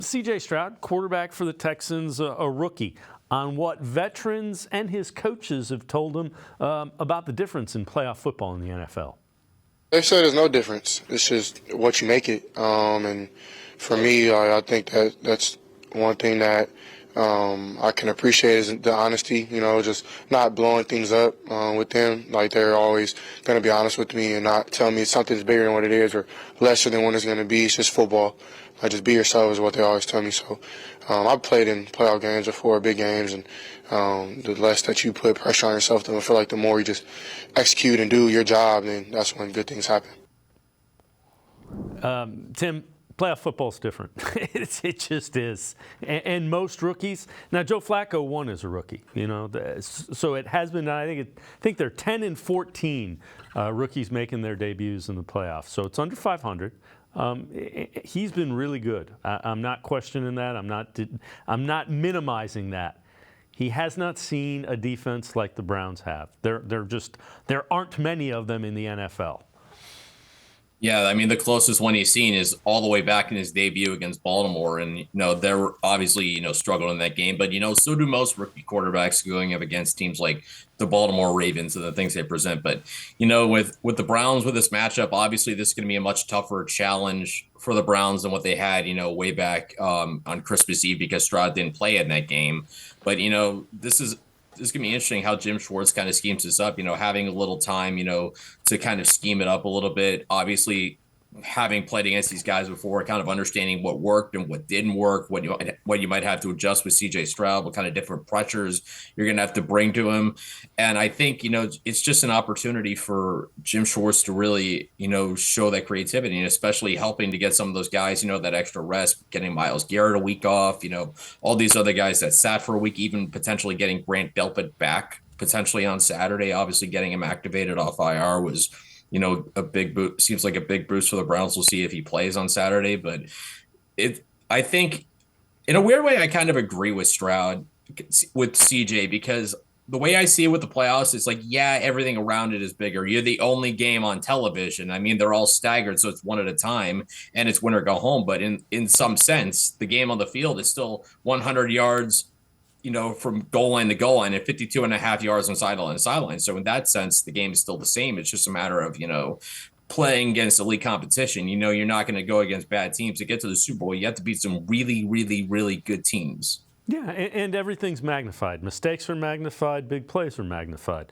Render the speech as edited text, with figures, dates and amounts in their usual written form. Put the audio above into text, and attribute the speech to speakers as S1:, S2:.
S1: C.J. Stroud, quarterback for the Texans, a rookie, on what veterans and his coaches have told him about the difference in playoff football in the NFL.
S2: They said there's no difference. It's just what you make it. And for me, I think that's one thing that I can appreciate is the honesty, just not blowing things up with them. Like, they're always going to be honest with me and not tell me something's bigger than what it is or lesser than what it's going to be. It's just football. Just be yourself is what they always tell me. So I've played in playoff games before, big games, and the less that you put pressure on yourself, I feel like the more you just execute and do your job, then that's when good things happen.
S1: Tim, playoff football's different. It just is. And most rookies. Now, Joe Flacco won as a rookie. So it has been. I think they're 10-14 rookies making their debuts in the playoffs. So it's under 500. He's been really good. I'm not questioning that. I'm not minimizing that. He has not seen a defense like the Browns have. There aren't many of them in the NFL.
S3: Yeah, I mean, the closest one he's seen is all the way back in his debut against Baltimore. And, they're obviously, struggled in that game. But, so do most rookie quarterbacks going up against teams like the Baltimore Ravens and the things they present. But, with the Browns, with this matchup, obviously this is going to be a much tougher challenge for the Browns than what they had, way back on Christmas Eve because Stroud didn't play in that game. But, this is going to be interesting how Jim Schwartz kind of schemes this up, having a little time, to kind of scheme it up a little bit. Obviously, having played against these guys before, kind of understanding what worked and what didn't work, what you might have to adjust with C.J. Stroud, what kind of different pressures you're going to have to bring to him. And I think, it's just an opportunity for Jim Schwartz to really, show that creativity, and especially helping to get some of those guys, that extra rest, getting Myles Garrett a week off, all these other guys that sat for a week, even potentially getting Grant Delpit back potentially on Saturday. Obviously getting him activated off IR was, a big boost. Seems like a big boost for the Browns. We'll see if he plays on Saturday, but I think in a weird way, I kind of agree with Stroud with CJ, because the way I see it with the playoffs is like, yeah, everything around it is bigger. You're the only game on television. I mean, they're all staggered, so it's one at a time and it's win or go home. But in some sense, the game on the field is still 100 yards, from goal line to goal line, and 52 and a half yards on sideline to sideline. So in that sense, the game is still the same. It's just a matter of, playing against elite competition. You're not going to go against bad teams to get to the Super Bowl. You have to beat some really, really, really good teams.
S1: Yeah, and everything's magnified. Mistakes are magnified. Big plays are magnified.